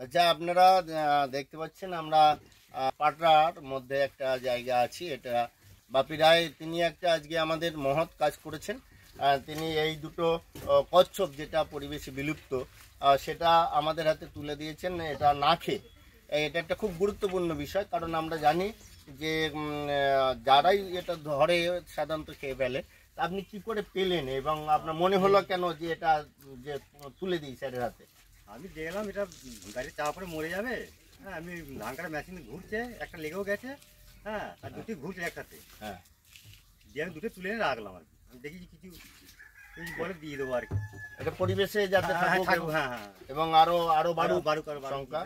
আচ্ছা, আপনারা দেখতে পাচ্ছেন আমরা পাটরার মধ্যে একটা জায়গা আছি। এটা বাপি রায় তিনি একটা আজকে আমাদের মহৎ কাজ করেছেন। তিনি এই দুটো কচ্ছপ যেটা পরিবেশে বিলুপ্ত সেটা আমাদের হাতে তুলে দিয়েছেন। এটা না খেয়ে এটা একটা খুব গুরুত্বপূর্ণ বিষয়, কারণ আমরা জানি যে যারাই এটা ধরে সাধারণত খেয়ে ফেলে। আপনি কি করে পেলেন এবং আপনার মনে হলো কেন যে এটা যে তুলে দিই স্যারের হাতে? আমি দেখলাম এটা গাড়ির চাপা পরে মরে যাবে। হ্যাঁ, আমি ধান কাটা মেশিন ঘুরছে, একটা লেগেও গেছে। হ্যাঁ, আর দুটি ঘুরছে একসাথে। হ্যাঁ, দিয়ে আমি দুটো তুলে এনে রাখলাম আর কি। আমি দেখি কিছু বলে দিয়ে দেবো আর কি। এটা পরিবেশে যাতে থাকুক এবং আরো আরো বাড়ুক সংখ্যা,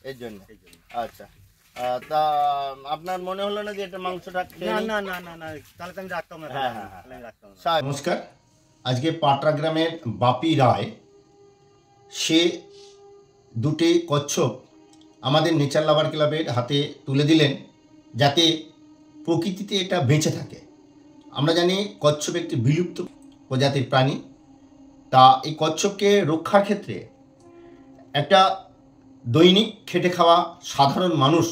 এর জন্য। আচ্ছা, তা আপনার মনে হলো না যে এটা মাংসটা না না না না, তাহলে তো আমি রাখতাম না। হ্যাঁ হ্যাঁ হ্যাঁ। নমস্কার। আজকে পাটরা গ্রামের বাপি রায় সে দুটি কচ্ছপ আমাদের নেচার লাভার ক্লাবের হাতে তুলে দিলেন, যাতে প্রকৃতিতে এটা বেঁচে থাকে। আমরা জানি কচ্ছপ একটি বিলুপ্ত প্রজাতির প্রাণী। তা এই কচ্ছপকে রক্ষার ক্ষেত্রে একটা দৈনিক খেটে খাওয়া সাধারণ মানুষ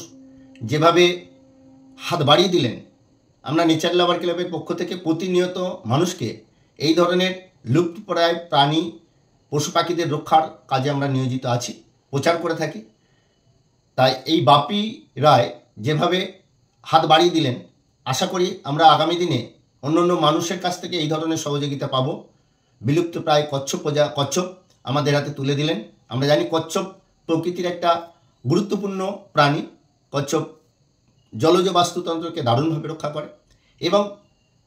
যেভাবে হাত বাড়িয়ে দিলেন, আমরা নেচার লাভার ক্লাবের পক্ষ থেকে প্রতিনিয়ত মানুষকে এই ধরনের লুপ্তপ্রায় প্রাণী পশু পাখিদের রক্ষার কাজে আমরা নিয়োজিত আছি, প্রচার করে থাকি। তাই এই বাপি রায় যেভাবে হাত বাড়িয়ে দিলেন, আশা করি আমরা আগামী দিনে অন্য অন্য মানুষের কাছ থেকে এই ধরনের সহযোগিতা পাব। বিলুপ্ত প্রায় কচ্ছপ আমাদের হাতে তুলে দিলেন। আমরা জানি কচ্ছপ প্রকৃতির একটা গুরুত্বপূর্ণ প্রাণী। কচ্ছপ জলজ বাস্তুতন্ত্রকে দারুণভাবে রক্ষা করে এবং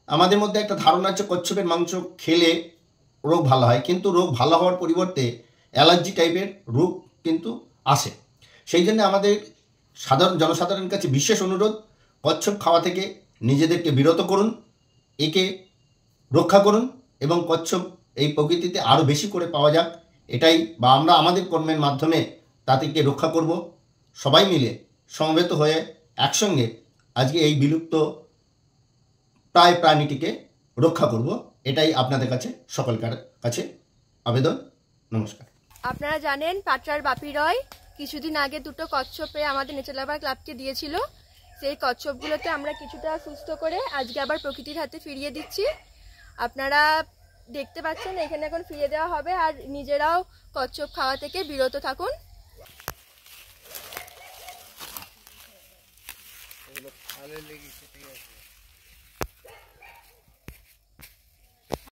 আমাদের মধ্যে একটা ধারণা আছে কচ্ছপের মাংস খেলে রোগ ভালো হয়, কিন্তু রোগ ভালো হওয়ার পরিবর্তে অ্যালার্জি টাইপের রোগ কিন্তু আসে। সেই জন্য আমাদের জনসাধারণের কাছে বিশেষ অনুরোধ, কচ্ছপ খাওয়া থেকে নিজেদেরকে বিরত করুন, একে রক্ষা করুন এবং কচ্ছপ এই প্রকৃতিতে আরও বেশি করে পাওয়া যাক, এটাই বা আমরা আমাদের কর্মের মাধ্যমে তাদেরকে রক্ষা করব। সবাই মিলে সমবেত হয়ে একসঙ্গে আজকে এই বিলুপ্ত প্রায় প্রাণীটিকে রক্ষা করব, এটাই আপনাদের কাছে সকলকার কাছে আবেদন। নমস্কার। আপনারা জানেন পাটরার বাপি রায় কিছুদিন আগে দুটো কচ্ছপে আমাদের নেচার লাভার ক্লাবকে দিয়েছিল। সেই কচ্ছপগুলোকে আমরা কিছুটা সুস্থ করে আজকে আবার প্রকৃতির হাতে ফিরিয়ে দিচ্ছি। আপনারা দেখতে পাচ্ছেন এখানে এখন ফিরিয়ে দেওয়া হবে, আর নিজেরাও কচ্ছপ খাওয়া থেকে বিরত থাকুন।